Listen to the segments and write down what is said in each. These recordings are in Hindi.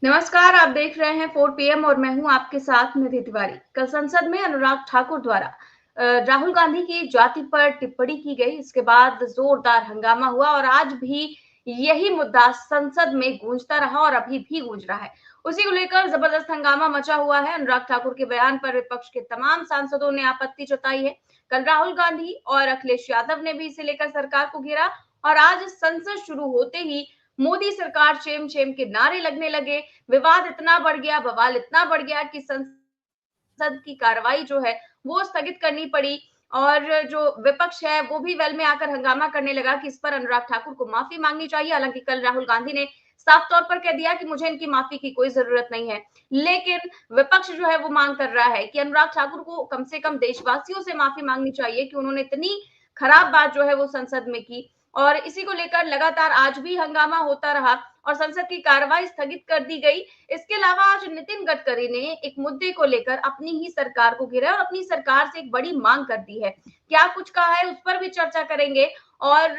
नमस्कार, आप देख रहे हैं 4 पीएम और मैं हूं आपके साथ निधि तिवारी। कल संसद में अनुराग ठाकुर द्वारा राहुल गांधी की जाति पर टिप्पणी की गई। इसके बाद जोरदार हंगामा हुआ और आज भी यही मुद्दा संसद में गूंजता रहा और अभी भी गूंज रहा है। उसी को लेकर जबरदस्त हंगामा मचा हुआ है। अनुराग ठाकुर के बयान पर विपक्ष के तमाम सांसदों ने आपत्ति जताई है। कल राहुल गांधी और अखिलेश यादव ने भी इसे लेकर सरकार को घेरा और आज संसद शुरू होते ही मोदी सरकार शेम शेम के नारे लगने लगे। विवाद इतना बढ़ गया, बवाल इतना बढ़ गया कि संसद की कार्रवाई जो है वो स्थगित करनी पड़ी और जो विपक्ष है वो भी वेल में आकर हंगामा करने लगा कि इस पर अनुराग ठाकुर को माफी मांगनी चाहिए। हालांकि कल राहुल गांधी ने साफ तौर पर कह दिया कि मुझे इनकी माफी की कोई जरूरत नहीं है, लेकिन विपक्ष जो है वो मांग कर रहा है कि अनुराग ठाकुर को कम से कम देशवासियों से माफी मांगनी चाहिए कि उन्होंने इतनी खराब बात जो है वो संसद में की। और इसी को लेकर लगातार आज भी हंगामा होता रहा और संसद की कार्रवाई स्थगित कर दी गई। इसके अलावा आज नितिन गडकरी ने एक मुद्दे को लेकर अपनी ही सरकार को घेरा और अपनी सरकार से एक बड़ी मांग कर दी है। क्या कुछ कहा है उस पर भी चर्चा करेंगे और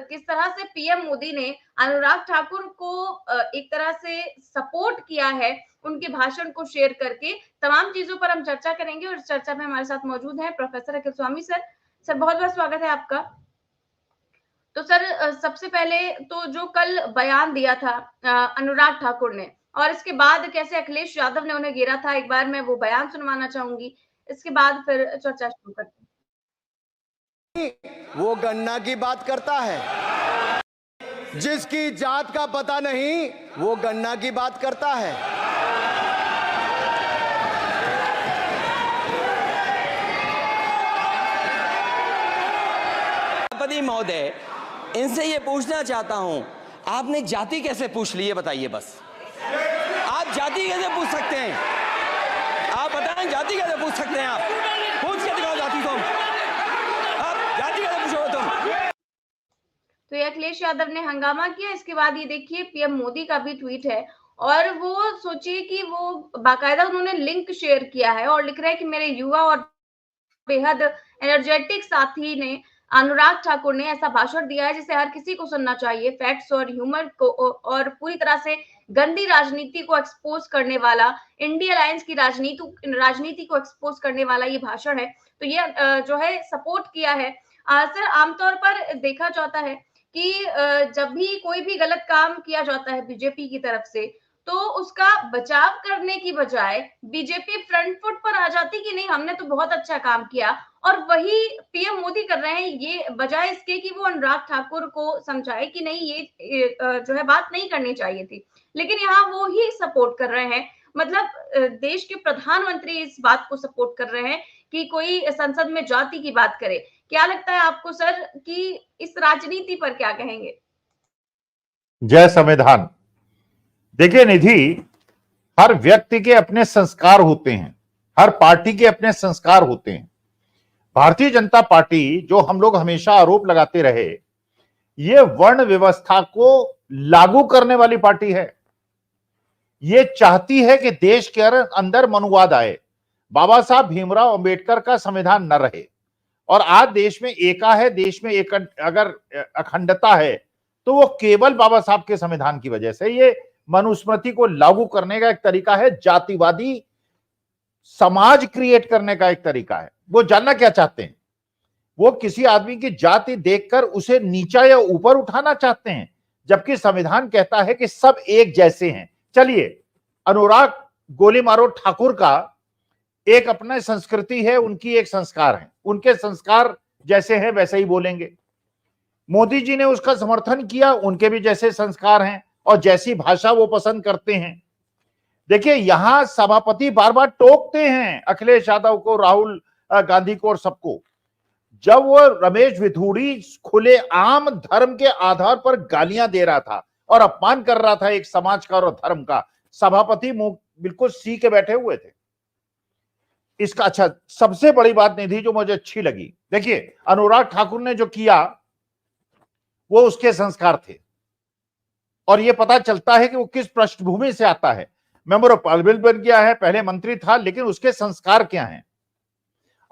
किस तरह से पीएम मोदी ने अनुराग ठाकुर को एक तरह से सपोर्ट किया है उनके भाषण को शेयर करके। तमाम चीजों पर हम चर्चा करेंगे और इस चर्चा में हमारे साथ मौजूद है प्रोफेसर अखिल स्वामी सर। सर बहुत बहुत स्वागत है आपका। तो सर सबसे पहले तो जो कल बयान दिया था अनुराग ठाकुर ने और इसके बाद कैसे अखिलेश यादव ने उन्हें घेरा था, एक बार मैं वो बयान सुनवाना चाहूंगी। इसके बाद फिर चर्चा शुरू करते वो गन्ना की बात करता है, जिसकी जात का पता नहीं वो गन्ना की बात करता है। सभापति महोदय, इनसे ये पूछना चाहता हूं, आपने जाति कैसे पूछ ली है बताइए। बस आप जाति कैसे पूछ सकते हैं? आप बताएं जाति कैसे पूछ सकते हैं? आप पूछ के दिखाओ जाति तुम। आप जाति कैसे पूछोगे तुम? तो ये अखिलेश यादव ने हंगामा किया। इसके बाद ये देखिए पीएम मोदी का भी ट्वीट है और वो सोचिए कि वो बाकायदा उन्होंने लिंक शेयर किया है और लिख रहे हैं कि मेरे युवा और बेहद एनर्जेटिक साथी ने अनुराग ठाकुर ने ऐसा भाषण दिया है जिसे हर किसी को सुनना चाहिए। फैक्ट्स और ह्यूमर को और पूरी तरह से गंदी राजनीति को एक्सपोज करने वाला, इंडिया अलायंस की राजनीति को एक्सपोज करने वाला ये भाषण है। तो ये जो है सपोर्ट किया है। सर आमतौर पर देखा जाता है कि जब भी कोई भी गलत काम किया जाता है बीजेपी की तरफ से तो उसका बचाव करने की बजाय बीजेपी फ्रंट फुट पर आ जाती कि नहीं हमने तो बहुत अच्छा काम किया और वही पीएम मोदी कर रहे हैं, ये बजाय इसके कि वो अनुराग ठाकुर को समझाए कि नहीं ये जो है बात नहीं करनी चाहिए थी, लेकिन यहाँ वो ही सपोर्ट कर रहे हैं। मतलब देश के प्रधानमंत्री इस बात को सपोर्ट कर रहे हैं कि कोई संसद में जाति की बात करे। क्या लगता है आपको सर कि इस राजनीति पर क्या कहेंगे? जय संविधान। देखिए निधि, हर व्यक्ति के अपने संस्कार होते हैं, हर पार्टी के अपने संस्कार होते हैं। भारतीय जनता पार्टी जो हम लोग हमेशा आरोप लगाते रहे, ये वर्ण व्यवस्था को लागू करने वाली पार्टी है। ये चाहती है कि देश के अंदर मनुवाद आए, बाबा साहब भीमराव अंबेडकर का संविधान न रहे और आज देश में एका है, देश में एक अगर अखंडता है तो वो केवल बाबा साहब के संविधान की वजह से। ये मनुस्मृति को लागू करने का एक तरीका है, जातिवादी समाज क्रिएट करने का एक तरीका है। वो जानना क्या चाहते हैं? वो किसी आदमी की जाति देखकर उसे नीचा या ऊपर उठाना चाहते हैं, जबकि संविधान कहता है कि सब एक जैसे हैं। चलिए, अनुराग गोली मारो ठाकुर का एक अपना संस्कृति है, उनकी एक संस्कार है, उनके संस्कार जैसे हैं वैसे ही बोलेंगे। मोदी जी ने उसका समर्थन किया, उनके भी जैसे संस्कार हैं और जैसी भाषा वो पसंद करते हैं। देखिए, यहां सभापति बार बार टोकते हैं अखिलेश यादव को, राहुल गांधी को और सबको। जब वो रमेश विधूड़ी खुले आम धर्म के आधार पर गालियां दे रहा था और अपमान कर रहा था एक समाज का और धर्म का, सभापति मुंह बिल्कुल सी के बैठे हुए थे। इसका अच्छा सबसे बड़ी बात निधि जो मुझे अच्छी लगी, देखिए अनुराग ठाकुर ने जो किया वो उसके संस्कार थे और ये पता चलता है कि वो किस पृष्ठभूमि से आता है। मेंबर ऑफ पार्लियामेंट बन गया है, पहले मंत्री था, लेकिन उसके संस्कार क्या हैं?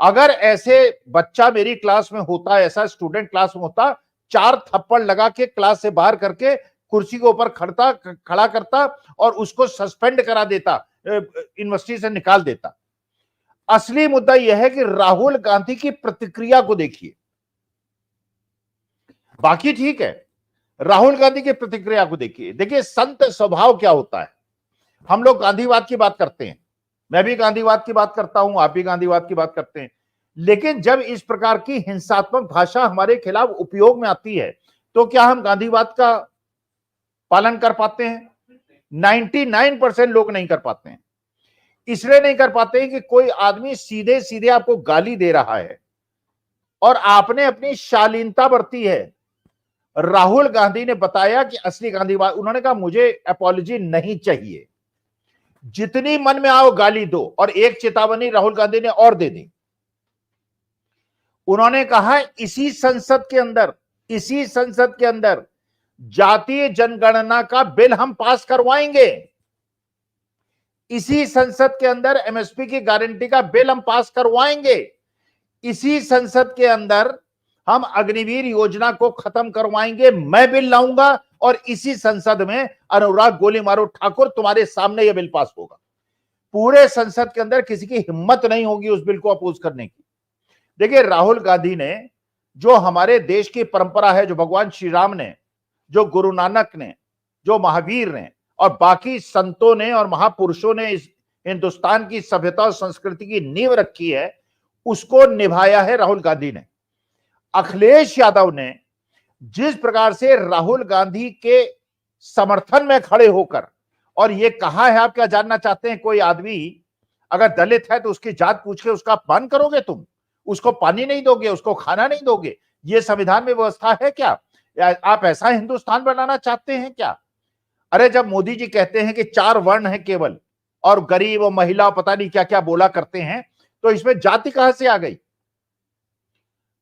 अगर ऐसे बच्चा मेरी क्लास में होता, ऐसा स्टूडेंट क्लास में होता, 4 थप्पड़ लगा के क्लास से बाहर करके कुर्सी के ऊपर खड़ा करता और उसको सस्पेंड करा देता, यूनिवर्सिटी से निकाल देता। असली मुद्दा यह है कि राहुल गांधी की प्रतिक्रिया को देखिए। बाकी ठीक है, राहुल गांधी की प्रतिक्रिया को देखिए। देखिए संत स्वभाव क्या होता है। हम लोग गांधीवाद की बात करते हैं, मैं भी गांधीवाद की बात करता हूं, आप भी गांधीवाद की बात करते हैं, लेकिन जब इस प्रकार की हिंसात्मक भाषा हमारे खिलाफ उपयोग में आती है तो क्या हम गांधीवाद का पालन कर पाते हैं? 99% लोग नहीं कर पाते हैं। इसलिए नहीं कर पाते हैं कि कोई आदमी सीधे सीधे आपको गाली दे रहा है और आपने अपनी शालीनता बरती है। राहुल गांधी ने बताया कि असली गांधीवाद, उन्होंने कहा मुझे अपॉलॉजी नहीं चाहिए, जितनी मन में आओ गाली दो। और एक चेतावनी राहुल गांधी ने और दे दी। उन्होंने कहा इसी संसद के अंदर जातीय जनगणना का बिल हम पास करवाएंगे, इसी संसद के अंदर एमएसपी की गारंटी का बिल हम पास करवाएंगे, इसी संसद के अंदर हम अग्निवीर योजना को खत्म करवाएंगे, मैं बिल लाऊंगा और इसी संसद में अनुराग गोली मारो ठाकुर तुम्हारे सामने यह बिल पास होगा। पूरे संसद के अंदर किसी की हिम्मत नहीं होगी उस बिल को अपोज करने की। देखिए राहुल गांधी ने, जो हमारे देश की परंपरा है, जो भगवान श्री राम ने, जो गुरु नानक ने, जो महावीर ने और बाकी संतों ने और महापुरुषों ने इस हिंदुस्तान की सभ्यता और संस्कृति की नींव रखी है, उसको निभाया है राहुल गांधी ने। अखिलेश यादव ने जिस प्रकार से राहुल गांधी के समर्थन में खड़े होकर और ये कहा है, आप क्या जानना चाहते हैं, कोई आदमी अगर दलित है तो उसकी जात पूछ के उसका अपमान करोगे, तुम उसको पानी नहीं दोगे, उसको खाना नहीं दोगे, ये संविधान में व्यवस्था है क्या? आप ऐसा हिंदुस्तान बनाना चाहते हैं क्या? अरे जब मोदी जी कहते हैं कि 4 वर्ण है केवल और गरीब और महिला पता नहीं क्या क्या बोला करते हैं, तो इसमें जाति कहां से आ गई?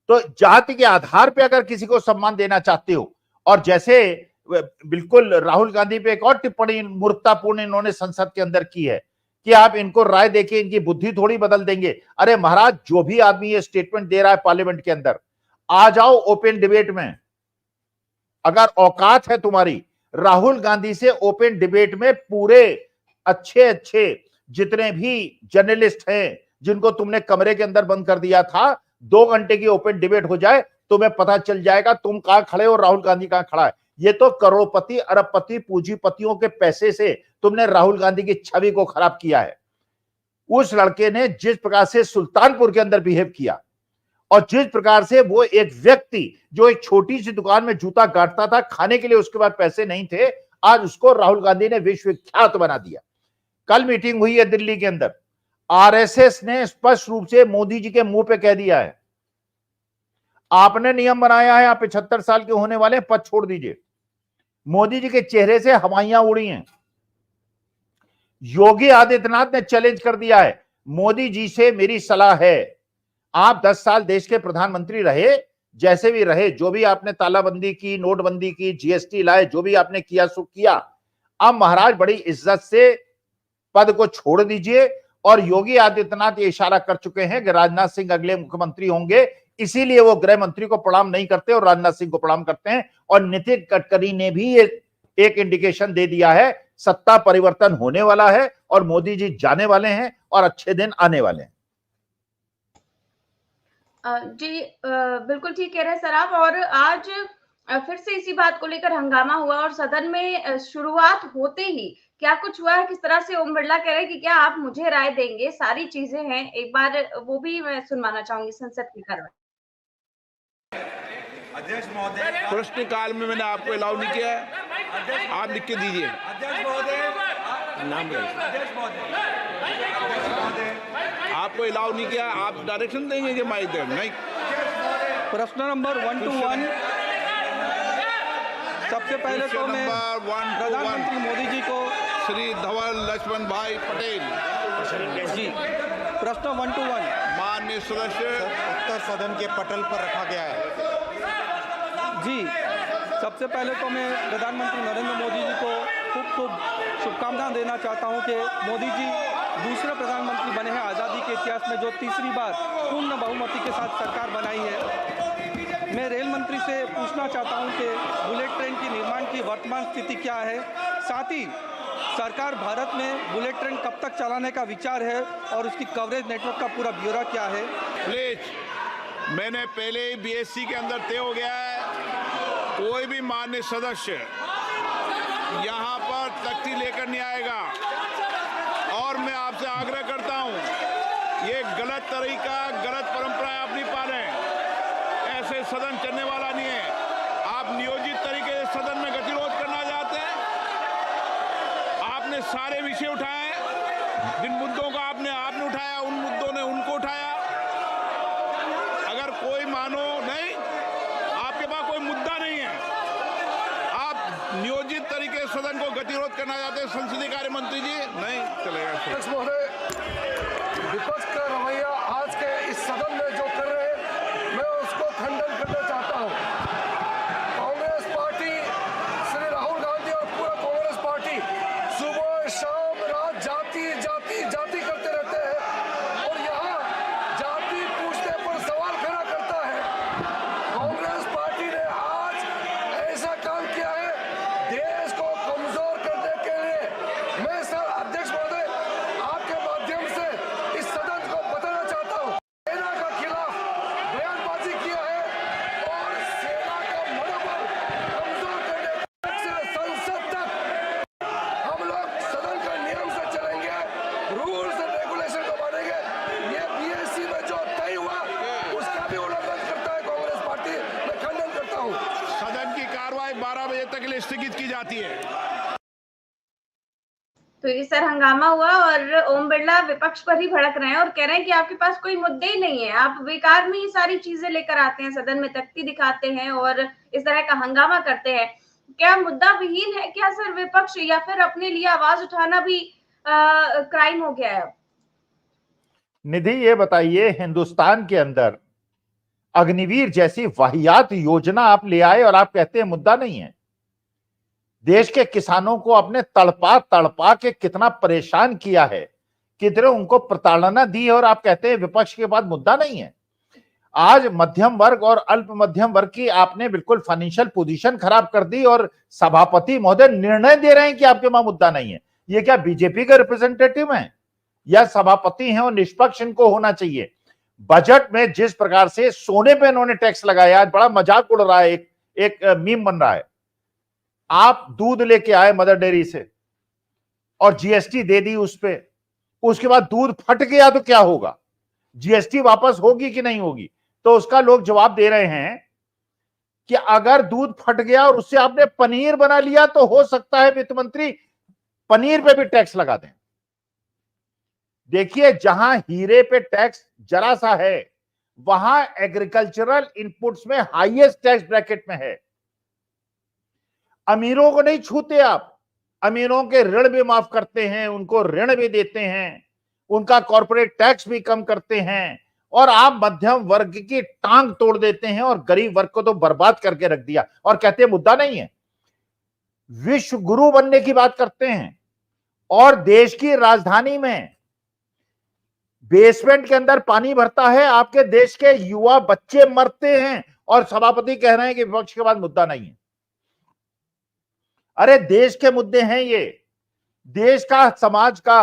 तो जाति के आधार पे अगर किसी को सम्मान देना चाहते हो, और जैसे बिल्कुल राहुल गांधी पे एक और टिप्पणी मूर्खतापूर्ण इन्होंने संसद के अंदर की है कि आप इनको राय देके इनकी बुद्धि थोड़ी बदल देंगे। अरे महाराज, जो भी आदमी ये स्टेटमेंट दे रहा है पार्लियामेंट के अंदर, आ जाओ ओपन डिबेट में। अगर औकात है तुम्हारी, राहुल गांधी से ओपन डिबेट में पूरे अच्छे जितने भी जर्नलिस्ट हैं जिनको तुमने कमरे के अंदर बंद कर दिया था, 2 घंटे की ओपन डिबेट हो जाए, तुम्हें पता चल जाएगा तुम कहां खड़े हो, राहुल गांधी कहां खड़ा है। ये तो करोड़पति, अरबपति, पूंजीपतियों के पैसे से तुमने राहुल गांधी की छवि को खराब किया है। उस लड़के ने जिस प्रकार से सुल्तानपुर के अंदर बिहेव किया और जिस प्रकार से वो एक व्यक्ति जो एक छोटी सी दुकान में जूता गांठता था, खाने के लिए उसके पास पैसे नहीं थे, आज उसको राहुल गांधी ने विश्वविख्यात बना दिया। कल मीटिंग हुई है दिल्ली के अंदर, आरएसएस ने स्पष्ट रूप से मोदी जी के मुंह पे कह दिया है, आपने नियम बनाया है, आप 75 साल के होने वाले, पद छोड़ दीजिए। मोदी जी के चेहरे से हवाइयां उड़ी हैं। योगी आदित्यनाथ ने चैलेंज कर दिया है, मोदी जी से मेरी सलाह है, आप 10 साल देश के प्रधानमंत्री रहे, जैसे भी रहे, जो भी आपने तालाबंदी की, नोटबंदी की, जीएसटी लाए, जो भी आपने किया सो किया, अब महाराज बड़ी इज्जत से पद को छोड़ दीजिए। और योगी आदित्यनाथ ये इशारा कर चुके हैं कि राजनाथ सिंह अगले मुख्यमंत्री होंगे, इसीलिए वो गृह मंत्री को प्रणाम नहीं करते और राजनाथ सिंह को प्रणाम करते हैं। और नितिन गडकरी ने भी ये एक इंडिकेशन दे दिया है, सत्ता परिवर्तन होने वाला है और मोदी जी जाने वाले हैं और अच्छे दिन आने वाले हैं। जी बिल्कुल ठीक कह रहे हैं सर आप। और आज फिर से इसी बात को लेकर हंगामा हुआ और सदन में शुरुआत होते ही क्या कुछ हुआ है, किस तरह से ओम बिरला कह रहे हैं कि क्या आप मुझे राय देंगे, सारी चीजें हैं, एक बार वो भी मैं सुनवाना चाहूंगी संसद की कार्रवाई। अध्यक्ष महोदय, प्रश्न काल में मैंने आपको अलाउ नहीं किया है, आप लिख के दीजिए। अध्यक्ष महोदय, नाम अध्यक्ष महोदय, आपको अलाउ नहीं किया, आप डायरेक्शन देंगे कि माइक दें? नहीं। प्रश्न नंबर 1 to 1। सबसे पहले तो मैं प्रधानमंत्री मोदी जी को श्री धवल लक्ष्मण भाई पटेल जी प्रश्न 1 to 1 माननीय सदस्य उत्तर सदन के पटल पर रखा गया है। जी सबसे पहले तो मैं प्रधानमंत्री नरेंद्र मोदी जी को खूब शुभकामनाएं देना चाहता हूं कि मोदी जी दूसरे प्रधानमंत्री बने हैं आज़ादी के इतिहास में, जो तीसरी बार पूर्ण बहुमति के साथ सरकार बनाई है। मैं रेल मंत्री से पूछना चाहता हूं कि बुलेट ट्रेन की निर्माण की वर्तमान स्थिति क्या है, साथ ही सरकार भारत में बुलेट ट्रेन कब तक चलाने का विचार है और उसकी कवरेज नेटवर्क का पूरा ब्यौरा क्या है। प्लीज, मैंने पहले ही बीएससी के अंदर तय हो गया है, कोई भी मान्य सदस्य यहाँ पर तख्ती लेकर नहीं आएगा। और मैं आपसे आग्रह करता हूँ, ये गलत तरीका, गलत परंपराएं आप नहीं पालें। ऐसे सदन चलने वाला नहीं है। आप नियोजित तरीके से सदन में गतिरोध करना चाहते हैं। आपने सारे विषय उठाए, जिन मुद्दों को आपने उठाया, उन मुद्दों ने उनको उठाया। अगर कोई मानो नहीं, आपके पास कोई मुद्दा नहीं है, आप नियोजित तरीके से सदन को गतिरोध करना चाहते हैं। संसदीय कार्य मंत्री जी, नहीं चलेगा। अध्यक्ष महोदय, विपक्ष का रवैया आज के इस सदन में जो कर रहे हैं, मैं उसको खंडन करना चाहता हूं। कांग्रेस पार्टी, श्री राहुल गांधी और पूरा कांग्रेस पार्टी सुबह शाम रात जाति जाति जाति करते रहते हैं और यहाँ जाति पूछने पर सवाल खड़ा करता है। कांग्रेस पार्टी ने आज ऐसा काम किया है देश को कमजोर करने के लिए। मैं सर अध्यक्ष महोदय आपके माध्यम से इस सदन को बताना चाहता हूं, सेना का खिलाफ बयानबाजी किया है और सेना का मनोबल कमजोर करने से संसद तक हम लोग सदन का नियम से चलेंगे, रूल्स एंड रेगुलेशन को मानेंगे। ये बीएससी में जो तय हुआ उसका भी उल्लंघन करता है कांग्रेस पार्टी। मैं खंडन करता हूं। सदन की कार्रवाई 12 बजे तक के लिए स्थगित की जाती है। तो ये सर हंगामा हुआ और ओम बिरला विपक्ष पर ही भड़क रहे हैं और कह रहे हैं कि आपके पास कोई मुद्दे ही नहीं है, आप बेकार में ही सारी चीजें लेकर आते हैं, सदन में तख्ती दिखाते हैं और इस तरह का हंगामा करते हैं। क्या मुद्दा विहीन है क्या सर विपक्ष, या फिर अपने लिए आवाज उठाना भी क्राइम हो गया है? निधि, ये बताइए, हिंदुस्तान के अंदर अग्निवीर जैसी वाहियात योजना आप ले आए और आप कहते हैं मुद्दा नहीं है। देश के किसानों को आपने तड़पा तड़पा के कितना परेशान किया है, कितने उनको प्रताड़ना दी है और आप कहते हैं विपक्ष के पास मुद्दा नहीं है। आज मध्यम वर्ग और अल्प मध्यम वर्ग की आपने बिल्कुल फाइनेंशियल पोजीशन खराब कर दी और सभापति महोदय निर्णय दे रहे हैं कि आपके पास मुद्दा नहीं है। ये क्या बीजेपी के रिप्रेजेंटेटिव हैं या सभापति हैं और निष्पक्ष इनको होना चाहिए। बजट में जिस प्रकार से सोने पे इन्होंने टैक्स लगाया, आज बड़ा मजाक उड़ रहा है, एक मीम बन रहा है। आप दूध लेके आए मदर डेयरी से और जीएसटी दे दी उस पे, उसके बाद दूध फट गया तो क्या होगा, जीएसटी वापस होगी कि नहीं होगी? तो उसका लोग जवाब दे रहे हैं कि अगर दूध फट गया और उससे आपने पनीर बना लिया तो हो सकता है वित्त मंत्री पनीर पे भी टैक्स लगा दें। देखिए, जहां हीरे पे टैक्स जरा सा है वहां एग्रीकल्चरल इनपुट्स में हाईएस्ट टैक्स ब्रैकेट में है। अमीरों को नहीं छूते आप, अमीरों के ऋण भी माफ करते हैं, उनको ऋण भी देते हैं, उनका कॉर्पोरेट टैक्स भी कम करते हैं और आप मध्यम वर्ग की टांग तोड़ देते हैं और गरीब वर्ग को तो बर्बाद करके रख दिया और कहते हैं मुद्दा नहीं है। विश्व गुरु बनने की बात करते हैं और देश की राजधानी में बेसमेंट के अंदर पानी भरता है, आपके देश के युवा बच्चे मरते हैं और सभापति कह रहे हैं कि विपक्ष के पास मुद्दा नहीं है। अरे देश के मुद्दे हैं ये, देश का समाज का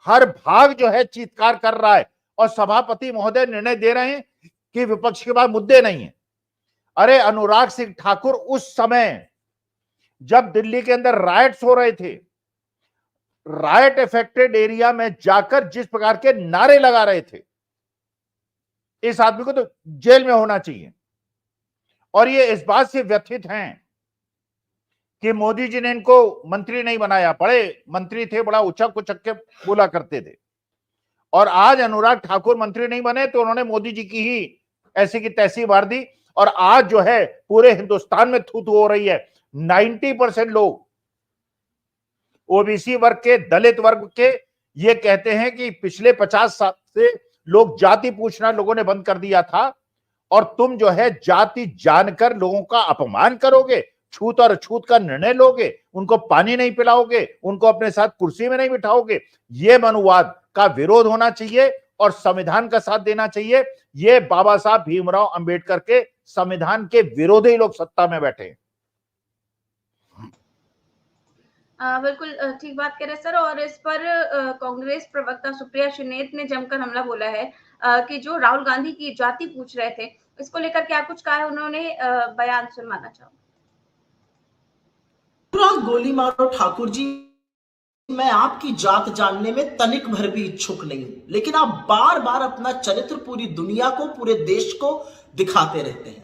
हर भाग जो है चीत्कार कर रहा है और सभापति महोदय निर्णय दे रहे हैं कि विपक्ष के पास मुद्दे नहीं है। अरे अनुराग सिंह ठाकुर उस समय जब दिल्ली के अंदर राइट्स हो रहे थे, राइट अफेक्टेड एरिया में जाकर जिस प्रकार के नारे लगा रहे थे, इस आदमी को तो जेल में होना चाहिए। और ये इस बात से व्यथित हैं कि मोदी जी ने इनको मंत्री नहीं बनाया, बड़े मंत्री थे, बड़ा उछक उछक के बोला करते थे, और आज अनुराग ठाकुर मंत्री नहीं बने तो उन्होंने मोदी जी की ही ऐसी की तैसी मार दी और आज जो है पूरे हिंदुस्तान में थू थू हो रही है। 90% लोग ओबीसी वर्ग के, दलित वर्ग के, ये कहते हैं कि पिछले 50 साल से लोग जाति पूछना लोगों ने बंद कर दिया था और तुम जो है जाति जानकर लोगों का अपमान करोगे, छूत और अछूत का निर्णय लोगे, उनको पानी नहीं पिलाओगे, उनको अपने साथ कुर्सी में नहीं बिठाओगे। ये मनुवाद का विरोध होना चाहिए और संविधान का साथ देना चाहिए। ये बाबा साहब भीमराव अंबेडकर के संविधान के विरोधी लोग सत्ता में बैठे हैं। बिल्कुल ठीक बात कह रहे सर। और इस पर कांग्रेस प्रवक्ता सुप्रिया श्रीनेत ने जमकर हमला बोला है कि जो राहुल गांधी की जाति पूछ रहे थे, इसको लेकर क्या कुछ कहा है उन्होंने, बयान सुनवाना चाहूंगा। गोली मारो ठाकुर जी, मैं आपकी जात जानने में तनिक भर भी इच्छुक नहीं हूं, लेकिन आप बार बार अपना चरित्र पूरी दुनिया को, पूरे देश को दिखाते रहते हैं।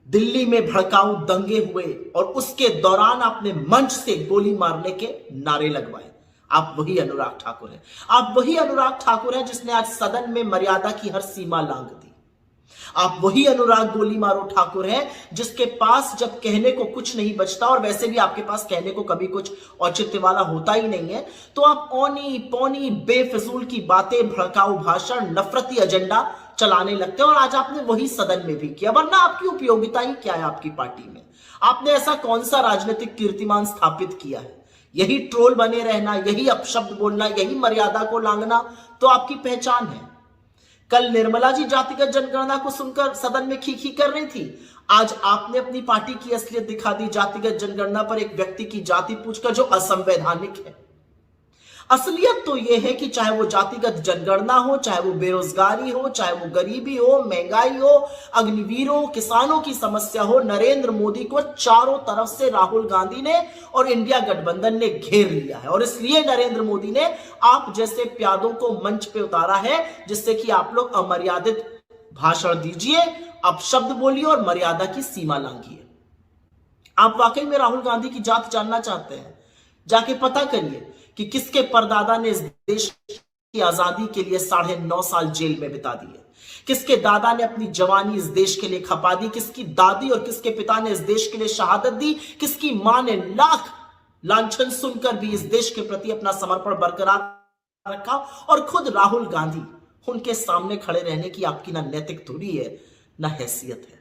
दिल्ली में भड़काऊ दंगे हुए और उसके दौरान आपने मंच से गोली मारने के नारे लगवाए। आप वही अनुराग ठाकुर हैं। आप वही अनुराग ठाकुर हैं जिसने आज सदन में मर्यादा की हर सीमा लांघ दी। आप वही अनुराग गोली मारो ठाकुर हैं जिसके पास जब कहने को कुछ नहीं बचता, और वैसे भी आपके पास कहने को कभी कुछ औचित्य वाला होता ही नहीं है, तो आप औनी पौनी बेफिजूल की बातें, भड़काऊ भाषण, नफरती एजेंडा चलाने लगते हैं। और आज आपने वही सदन में भी किया, वरना आपकी उपयोगिता ही क्या है आपकी पार्टी में? आपने ऐसा कौन सा राजनीतिक कीर्तिमान स्थापित किया है? यही ट्रोल बने रहना, यही अपशब्द बोलना, यही मर्यादा को लांघना तो आपकी पहचान है। कल निर्मला जी जातिगत जनगणना को सुनकर सदन में खी कर रही थी, आज आपने अपनी पार्टी की असलियत दिखा दी जातिगत जनगणना पर एक व्यक्ति की जाति पूछकर, जो असंवैधानिक है। असलियत तो यह है कि चाहे वो जातिगत जनगणना हो, चाहे वो बेरोजगारी हो, चाहे वो गरीबी हो, महंगाई हो, अग्निवीरों, किसानों की समस्या हो, नरेंद्र मोदी को चारों तरफ से राहुल गांधी ने और इंडिया गठबंधन ने घेर लिया है। और इसलिए नरेंद्र मोदी ने आप जैसे प्यादों को मंच पे उतारा है, जिससे कि आप लोग अमर्यादित भाषण दीजिए, अपशब्द बोलिए और मर्यादा की सीमा लांघिए। आप वाकई में राहुल गांधी की जात जानना चाहते हैं? जाके पता करिए कि किसके परदादा ने इस देश की आजादी के लिए 9.5 साल जेल में बिता दिए, किसके दादा ने अपनी जवानी इस देश के लिए खपा दी, किसकी दादी और किसके पिता ने इस देश के लिए शहादत दी, किसकी मां ने लाख लांछन सुनकर भी इस देश के प्रति अपना समर्पण बरकरार रखा। और खुद राहुल गांधी, उनके सामने खड़े रहने की आपकी ना नैतिक धुरी है, ना हैसियत है।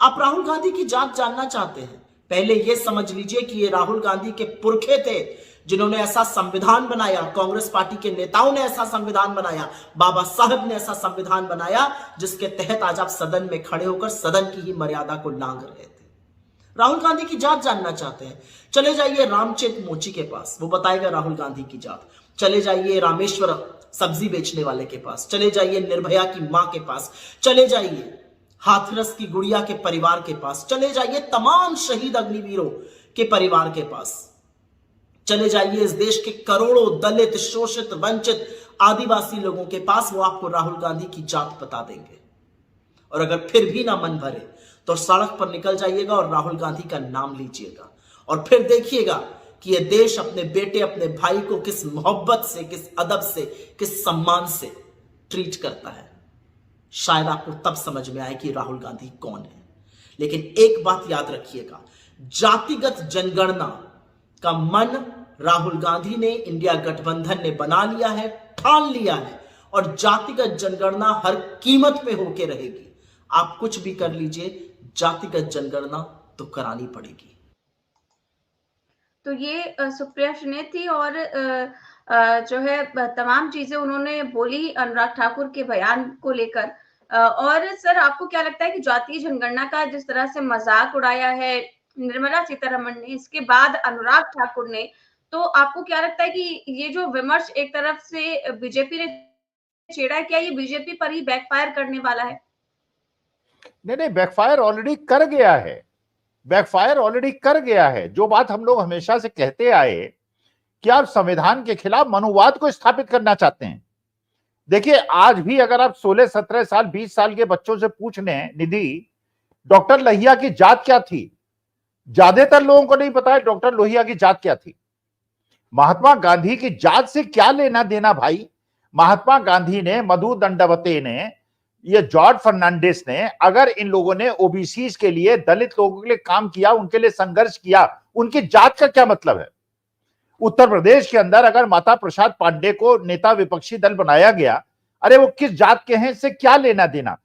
आप राहुल गांधी की जात जानना चाहते हैं? पहले यह समझ लीजिए कि ये राहुल गांधी के पुरखे थे जिन्होंने ऐसा संविधान बनाया, कांग्रेस पार्टी के नेताओं ने ऐसा संविधान बनाया, बाबा साहब ने ऐसा संविधान बनाया, जिसके तहत आज आप सदन में खड़े होकर सदन की ही मर्यादा को लांघ रहे थे। राहुल गांधी की जात जानना चाहते हैं? चले जाइए रामचेत मोची के पास, वो बताएगा राहुल गांधी की जात। चले जाइए रामेश्वर सब्जी बेचने वाले के पास, चले जाइए निर्भया की मां के पास, चले जाइए हाथरस की गुड़िया के परिवार के पास, चले जाइए तमाम शहीद अग्निवीरों के परिवार के पास, चले जाइए इस देश के करोड़ों दलित, शोषित, वंचित, आदिवासी लोगों के पास। वो आपको राहुल गांधी की जात बता देंगे। और अगर फिर भी ना मन भरे तो सड़क पर निकल जाइएगा और राहुल गांधी का नाम लीजिएगा, और फिर देखिएगा कि यह देश अपने बेटे, अपने भाई को किस मोहब्बत से, किस अदब से, किस सम्मान से ट्रीट करता है। शायद आपको तब समझ में आए कि राहुल गांधी कौन है। लेकिन एक बात याद रखिएगा, जातिगत जनगणना का मन राहुल गांधी ने, इंडिया गठबंधन ने बना लिया है, ठान लिया है, और जातिगत जनगणना हर कीमत पे होके रहेगी। आप कुछ भी कर लीजिए, जातिगत जनगणना तो करानी पड़ेगी। तो ये सुप्रिया श्रीनेत थी, और जो है तमाम चीजें उन्होंने बोली अनुराग ठाकुर के बयान को लेकर। और सर, आपको क्या लगता है कि जातीय जनगणना का जिस तरह से मजाक उड़ाया है निर्मला सीतारमण ने, इसके बाद अनुराग ठाकुर ने, तो आपको क्या लगता है कि ये जो विमर्श एक तरफ से बीजेपी ने छेड़ा है, क्या ये बीजेपी पर ही बैकफायर करने वाला है? नहीं, बैकफायर ऑलरेडी कर गया है, बैकफायर ऑलरेडी कर गया है। जो बात हम लोग हमेशा से कहते आए कि आप संविधान के खिलाफ मनुवाद को स्थापित करना चाहते हैं। देखिए, आज भी अगर आप 16, 17 साल, 20 साल के बच्चों से पूछ लें, निधि, डॉक्टर लोहिया की जात क्या थी, ज्यादातर लोगों को नहीं पता है डॉक्टर लोहिया की जात क्या थी। महात्मा गांधी की जात से क्या लेना देना भाई? महात्मा गांधी ने, मधु दंडवते ने, ये जॉर्ज फर्नांडिस ने, अगर इन लोगों ने ओबीसी के लिए, दलित लोगों के लिए काम किया, उनके लिए संघर्ष किया, उनकी जात का क्या मतलब है? उत्तर प्रदेश के अंदर अगर माता प्रसाद पांडे को नेता विपक्षी दल बनाया गया, अरे वो किस जात के हैं, इससे क्या लेना देना?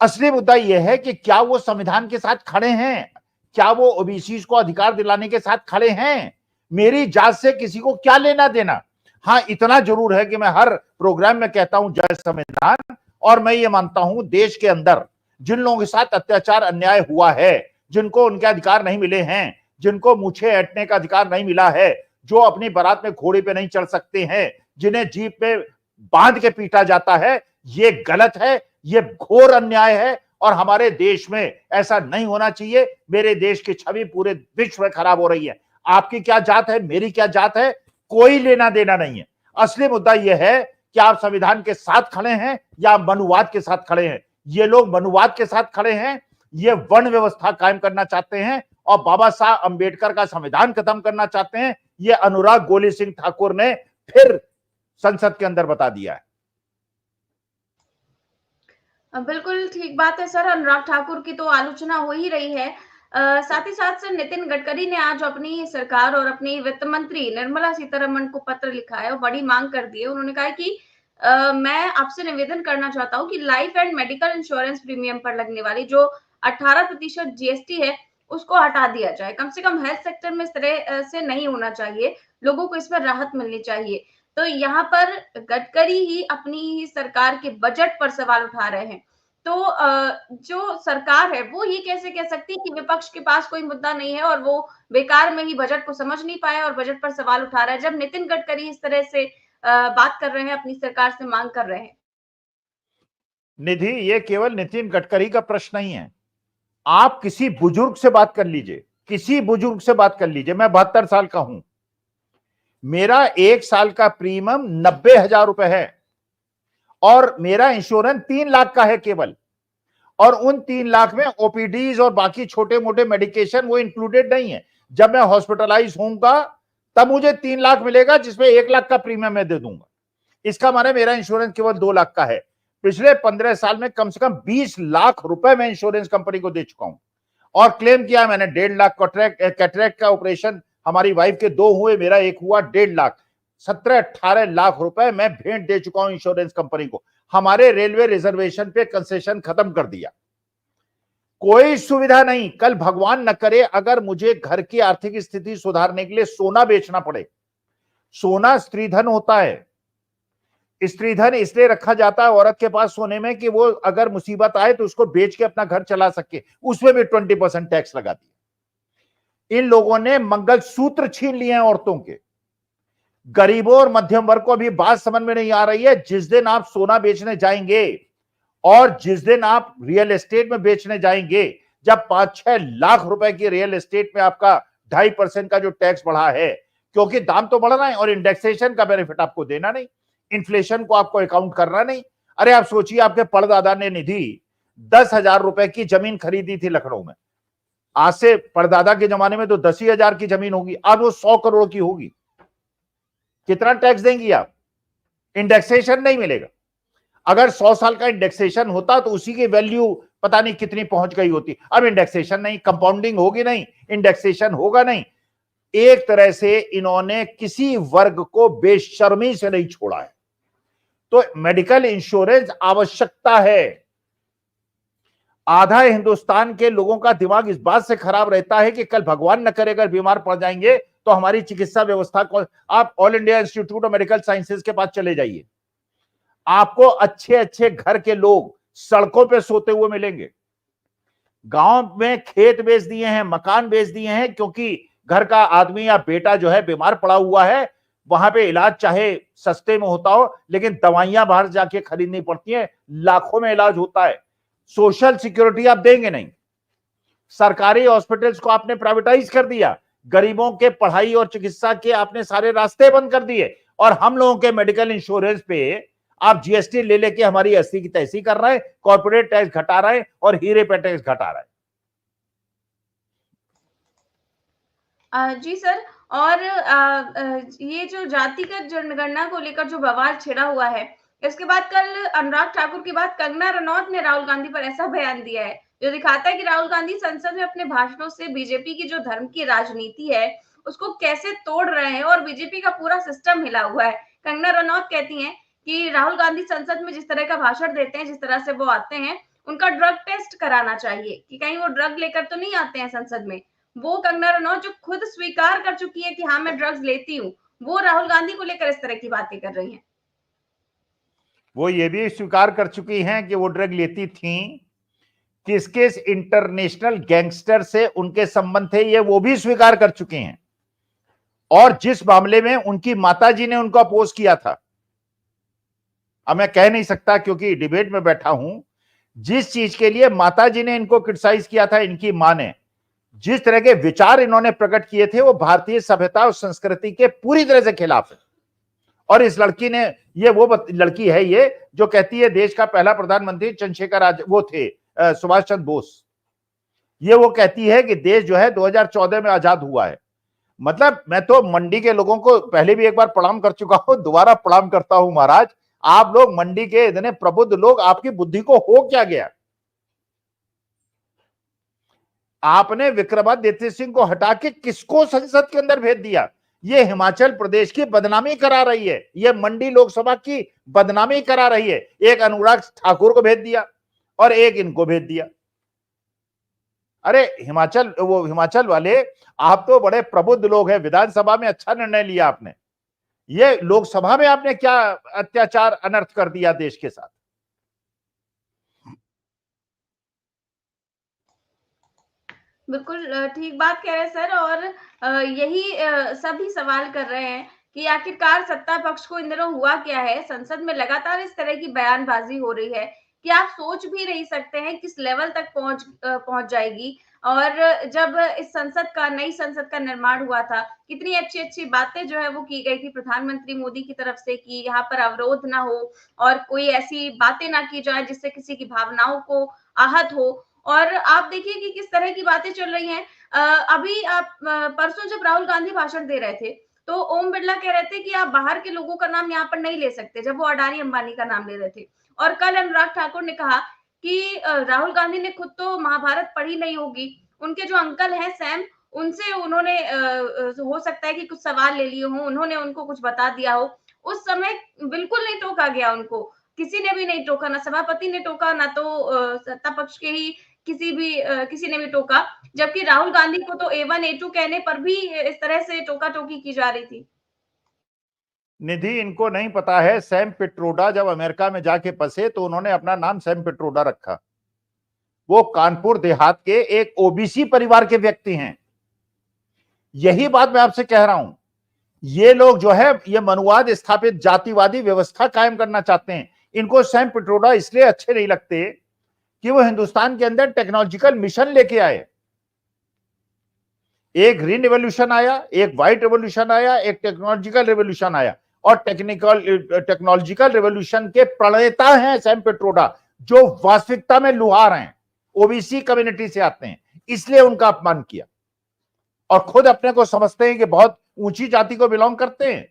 असली मुद्दा यह है कि क्या वो संविधान के साथ खड़े हैं, क्या वो ओबीसी को अधिकार दिलाने के साथ खड़े हैं? मेरी जात से किसी को क्या लेना देना? हाँ, इतना जरूर है कि मैं हर प्रोग्राम में कहता हूं जय संविधान, और मैं ये मानता हूं देश के अंदर जिन लोगों के साथ अत्याचार अन्याय हुआ है, जिनको उनके अधिकार नहीं मिले हैं, जिनको मूछें ऐंठने का अधिकार नहीं मिला है, जो अपनी बारात में घोड़े पे नहीं चढ़ सकते हैं, जिन्हें जीप पे बांध के पीटा जाता है, ये गलत है, ये घोर अन्याय है और हमारे देश में ऐसा नहीं होना चाहिए। मेरे देश की छवि पूरे विश्व में खराब हो रही है। आपकी क्या जात है, मेरी क्या जात है, कोई लेना देना नहीं है। असली मुद्दा यह है कि आप संविधान के साथ खड़े हैं या मनुवाद के साथ खड़े हैं। ये लोग मनुवाद के साथ खड़े हैं, ये वर्ण व्यवस्था कायम करना चाहते हैं और बाबा साहब अंबेडकर का संविधान खत्म करना चाहते हैं। ये अनुराग गोली सिंह ठाकुर ने फिर संसद के अंदर बता दिया है। बिल्कुल ठीक बात है सर, अनुराग ठाकुर की तो आलोचना हो ही रही है। साथ ही साथ सर नितिन गडकरी ने आज अपनी सरकार और अपनी वित्त मंत्री निर्मला सीतारमण को पत्र लिखा है और बड़ी मांग कर दी है। उन्होंने कहा है कि मैं आपसे निवेदन करना चाहता हूं कि life and medical insurance premium पर लगने वाली जो 18% जीएसटी है उसको हटा दिया जाए। कम से कम हेल्थ सेक्टर में इस तरह से नहीं होना चाहिए, लोगों को इसमें राहत मिलनी चाहिए। तो यहाँ पर गडकरी ही अपनी ही सरकार के बजट पर सवाल उठा रहे हैं। तो जो सरकार है वो ये कैसे कह सकती है कि विपक्ष के पास कोई मुद्दा नहीं है और वो बेकार में ही बजट को समझ नहीं पाया और बजट पर सवाल उठा रहा है, जब नितिन गडकरी इस तरह से बात कर रहे हैं, अपनी सरकार से मांग कर रहे हैं। निधि, ये केवल नितिन गडकरी का प्रश्न नहीं है। आप किसी बुजुर्ग से बात कर लीजिए, किसी बुजुर्ग से बात कर लीजिए। मैं 72 साल का हूं, मेरा 1 साल का प्रीमियम 90,000 रुपए है और मेरा इंश्योरेंस 3 लाख का है केवल। और उन 3 लाख में ओपीडीज और बाकी छोटे मोटे मेडिकेशन वो इंक्लूडेड नहीं है। जब मैं हॉस्पिटलाइज होऊंगा तब मुझे 3 लाख मिलेगा, जिसमें 1 लाख का प्रीमियम मैं दे दूंगा। इसका माने मेरा इंश्योरेंस केवल 2 लाख का है। पिछले 15 साल में कम से कम 20 लाख रुपए मैं इंश्योरेंस कंपनी को दे चुका हूं और क्लेम किया मैंने 1.5 लाख। कैटरेक्ट का ऑपरेशन हमारी वाइफ के 2 हुए, मेरा 1 हुआ। 1.5 लाख, 17-18 लाख रुपए मैं भेंट दे चुका हूं इंश्योरेंस कंपनी को। हमारे रेलवे रिजर्वेशन पे कंसेशन खत्म कर दिया, कोई सुविधा नहीं। कल भगवान न करे अगर मुझे घर की आर्थिक स्थिति सुधारने के लिए सोना बेचना पड़े। सोना स्त्रीधन होता है, स्त्रीधन इसलिए रखा जाता है औरत के पास सोने में कि वो अगर मुसीबत आए तो उसको बेच के अपना घर चला सके। उसमें भी 20% टैक्स लगा दिया। इन लोगों ने मंगलसूत्र छीन लिए हैं औरतों के। गरीबों और मध्यम वर्ग को अभी बात समझ में नहीं आ रही है। जिस दिन आप सोना बेचने जाएंगे और जिस दिन आप रियल एस्टेट में बेचने जाएंगे, जब 5-6 लाख रुपए की रियल एस्टेट में आपका 2.5% का जो टैक्स बढ़ा है, क्योंकि दाम तो बढ़ रहा है और इंडेक्सेशन का बेनिफिट आपको देना नहीं, इन्फ्लेशन को आपको अकाउंट करना नहीं। अरे आप सोचिए, आपके परदादा ने निधि 10,000 रुपए की जमीन खरीदी थी लखनऊ में। आज से परदादा के जमाने में तो 10,000 की जमीन होगी, आज वो 100 करोड़ की होगी। कितना टैक्स देंगी आप? इंडेक्सेशन नहीं मिलेगा। अगर 100 साल का इंडेक्सेशन होता तो उसी की वैल्यू पता नहीं कितनी पहुंच गई होती। अब इंडेक्सेशन नहीं, कंपाउंडिंग होगी नहीं, इंडेक्सेशन होगा नहीं। एक तरह से इन्होंने किसी वर्ग को बेशर्मी से नहीं छोड़ा है। तो मेडिकल इंश्योरेंस आवश्यकता है। आधा हिंदुस्तान के लोगों का दिमाग इस बात से खराब रहता है कि कल भगवान न करे अगर बीमार पड़ जाएंगे तो हमारी चिकित्सा व्यवस्था को। आप all India institute of medical sciences के पास चले जाइए, आपको अच्छे अच्छे घर के लोग सड़कों पे सोते हुए मिलेंगे। गांव में खेत बेच दिए हैं, मकान बेच दिए हैं, क्योंकि घर का आदमी या बेटा जो है बीमार पड़ा हुआ है। वहां पे इलाज चाहे सस्ते में होता हो, लेकिन दवाइयां बाहर जाके खरीदनी पड़ती हैं, लाखों में इलाज होता है। सोशल सिक्योरिटी आप देंगे नहीं। सरकारी हॉस्पिटल्स को आपने प्राइवेटाइज कर दिया, गरीबों के पढ़ाई और चिकित्सा के आपने सारे रास्ते बंद कर दिए, और हम लोगों के मेडिकल इंश्योरेंस पे आप जीएसटी ले लेके हमारी अस्सी की तैसी कर रहे हैं, कॉर्पोरेट टैक्स घटा रहे हैं और हीरे पे टैक्स घटा रहे हैं। जी सर, और ये जो जातिगत जनगणना को लेकर जो बवाल छिड़ा हुआ है, इसके बाद कल अनुराग ठाकुर के बाद कंगना रनौत ने राहुल गांधी पर ऐसा बयान दिया है जो दिखाता है कि राहुल गांधी संसद में अपने भाषणों से बीजेपी की जो धर्म की राजनीति है उसको कैसे तोड़ रहे हैं और बीजेपी का पूरा सिस्टम हिला हुआ है। कंगना रनौत कहती हैं कि राहुल गांधी संसद में जिस तरह का भाषण देते हैं, जिस तरह से वो आते हैं, उनका ड्रग टेस्ट कराना चाहिए कि कहीं वो ड्रग लेकर तो नहीं आते हैं संसद में। वो कंगना रनौत जो खुद स्वीकार कर चुकी है कि हाँ मैं ड्रग्स लेती हूँ, वो राहुल गांधी को लेकर इस तरह की बातें कर रही हैं। वो ये भी स्वीकार कर चुकी हैं कि वो ड्रग लेती थी, किस किस इंटरनेशनल गैंगस्टर से उनके संबंध थे, ये वो भी स्वीकार कर चुके हैं। और जिस मामले में उनकी माताजी ने उनको अपोज किया था, अब मैं कह नहीं सकता क्योंकि डिबेट में बैठा हूं, जिस चीज के लिए माताजी ने इनको क्रिटिसाइज किया था, इनकी मां ने, जिस तरह के विचार इन्होंने प्रकट किए थे, वो भारतीय सभ्यता और संस्कृति के पूरी तरह से खिलाफ है। और इस लड़की ने, ये वो लड़की है ये जो कहती है देश का पहला प्रधानमंत्री चंद्रशेखर वो थे सुभाष चंद्र बोस, ये वो कहती है कि देश जो है 2014 में आजाद हुआ है। मतलब मैं तो मंडी के लोगों को पहले भी एक बार प्रणाम कर चुका हूं, दोबारा प्रणाम करता हूं। महाराज, आप लोग मंडी के इतने प्रबुद्ध लोग, आपकी बुद्धि को हो क्या गया? आपने विक्रमादित्य सिंह को हटा के किसको संसद के अंदर भेज दिया? ये हिमाचल प्रदेश की बदनामी करा रही है, ये मंडी लोकसभा की बदनामी करा रही है। एक अनुराग ठाकुर को भेज दिया और एक इनको भेज दिया। अरे हिमाचल वाले, आप तो बड़े प्रबुद्ध लोग हैं, विधानसभा में अच्छा निर्णय लिया आपने, ये लोकसभा में आपने क्या अत्याचार अनर्थ कर दिया देश के साथ? बिल्कुल ठीक बात कह रहे हैं सर। और यही सभी सवाल कर रहे हैं कि आखिरकार सत्ता पक्ष को इन दिनों हुआ क्या है। संसद में लगातार इस तरह की बयानबाजी हो रही है कि आप सोच भी नहीं सकते हैं किस लेवल तक पहुंच जाएगी। और जब इस नई संसद का निर्माण हुआ था, कितनी अच्छी अच्छी बातें जो है वो की गई थी प्रधानमंत्री मोदी की तरफ से कि यहाँ पर अवरोध ना हो और कोई ऐसी बातें ना की जाए जिससे किसी की भावनाओं को आहत हो। और आप देखिए कि किस तरह की बातें चल रही हैं। अभी आप परसों जब राहुल गांधी भाषण दे रहे थे तो ओम बिरला कह रहे थे कि आप बाहर के लोगों का नाम यहाँ पर नहीं ले सकते, जब वो अडानी अंबानी का नाम ले रहे थे। और कल अनुराग ठाकुर ने कहा कि राहुल गांधी ने खुद तो महाभारत पढ़ी नहीं होगी, उनके जो अंकल हैं सैम, उनसे उन्होंने हो सकता है कि कुछ सवाल ले लिए हों, उन्होंने उनको कुछ बता दिया हो। उस समय बिल्कुल नहीं टोका गया उनको, किसी ने भी नहीं टोका, ना सभापति ने टोका, ना तो सत्ता पक्ष के ही किसी ने भी टोका। जबकि राहुल गांधी को तो A1 A2 कहने पर भी इस तरह से टोका टोकी की जा रही थी। निधि, इनको नहीं पता है, सैम पिट्रोडा जब अमेरिका में जाके फंसे तो उन्होंने अपना नाम सैम पिट्रोडा रखा। वो कानपुर देहात के एक ओबीसी परिवार के व्यक्ति हैं। यही बात मैं आपसे कह रहा हूं, ये लोग जो है ये मनुवाद स्थापित जातिवादी व्यवस्था कायम करना चाहते हैं। इनको सैम पिट्रोडा इसलिए अच्छे नहीं लगते कि वो हिंदुस्तान के अंदर टेक्नोलॉजिकल मिशन लेके आए। एक ग्रीन रेवोल्यूशन आया, एक व्हाइट रेवोल्यूशन आया, एक टेक्नोलॉजिकल रेवोल्यूशन आया। और टेक्नोलॉजिकल रेवोल्यूशन के प्रणेता हैं सैम पिट्रोडा, जो वास्तविकता में लुहार हैं, ओबीसी कम्युनिटी से आते हैं, इसलिए उनका अपमान किया। और खुद अपने को समझते हैं कि बहुत ऊंची जाति को बिलोंग करते हैं।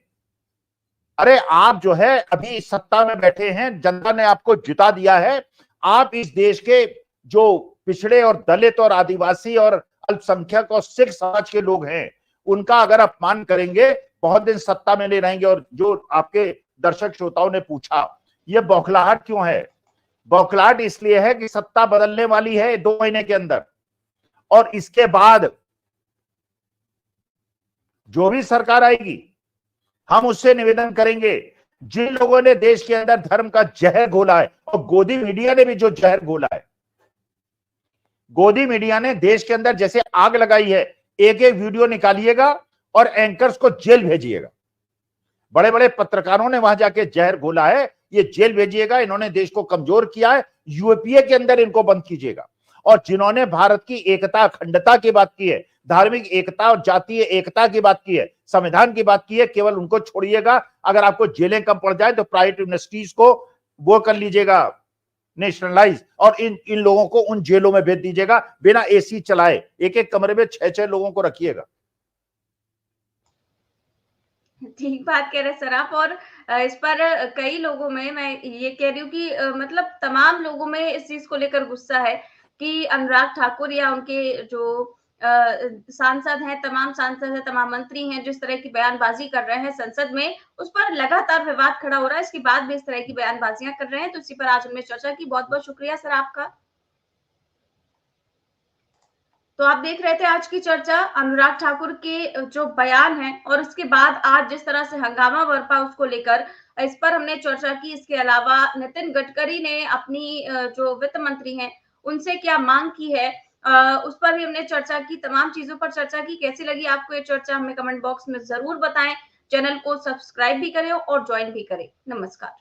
अरे आप जो है अभी सत्ता में बैठे हैं, जनता ने आपको जिता दिया है। आप इस देश के जो पिछड़े और दलित और आदिवासी और अल्पसंख्यक और सिख समाज के लोग हैं, उनका अगर अपमान करेंगे, बहुत दिन सत्ता में नहीं रहेंगे। और जो आपके दर्शक श्रोताओं ने पूछा ये बौखलाहट क्यों है, बौखलाहट इसलिए है कि सत्ता बदलने वाली है 2 महीने के अंदर, और इसके बाद जो भी सरकार आएगी हम उससे निवेदन करेंगे, जिन लोगों ने देश के अंदर धर्म का जहर घोला है, और गोदी मीडिया ने भी जो जहर घोला है, गोदी मीडिया ने देश के अंदर जैसे आग लगाई है, एक एक वीडियो निकालिएगा और एंकर्स को जेल भेजिएगा। बड़े बड़े पत्रकारों ने वहां जाके जहर घोला है, ये जेल भेजिएगा। इन्होंने देश को कमजोर किया है, यूएपीए के अंदर इनको बंद कीजिएगा। और जिन्होंने भारत की एकता अखंडता की बात की है, धार्मिक एकता और जातीय एकता की बात की है, संविधान की बात की है, केवल उनको छोड़िएगा। अगर आपको जेलें कम पड़ जाए तो प्राइवेट यूनिवर्सिटीज को वो कर लीजिएगा नेशनलाइज, और इन लोगों को उन जेलों में भेज दीजिएगा बिना एसी चलाए। एक एक कमरे में 6-6 लोगों को रखिएगा। ठीक बात कह रहे सर आप। और इस पर कई लोगों में, मैं ये कह रही हूँ कि मतलब तमाम लोगों में इस चीज को लेकर गुस्सा है कि अनुराग ठाकुर या उनके जो सांसद हैं, तमाम सांसद हैं, तमाम मंत्री हैं, जिस तरह की बयानबाजी कर रहे हैं संसद में, उस पर लगातार विवाद खड़ा हो रहा है। इसके बाद भी इस तरह की बयानबाजियां कर रहे हैं, तो इसी पर आज हमने चर्चा की। बहुत बहुत शुक्रिया सर आपका। तो आप देख रहे थे आज की चर्चा, अनुराग ठाकुर के जो बयान है और उसके बाद आज जिस तरह से हंगामा बरपा उसको लेकर, इस पर हमने चर्चा की। इसके अलावा नितिन गडकरी ने अपनी जो वित्त मंत्री हैं उनसे क्या मांग की है, उस पर भी हमने चर्चा की, तमाम चीजों पर चर्चा की। कैसी लगी आपको ये चर्चा, हमें कमेंट बॉक्स में जरूर बताएं। चैनल को सब्सक्राइब भी करें और ज्वाइन भी करें। नमस्कार।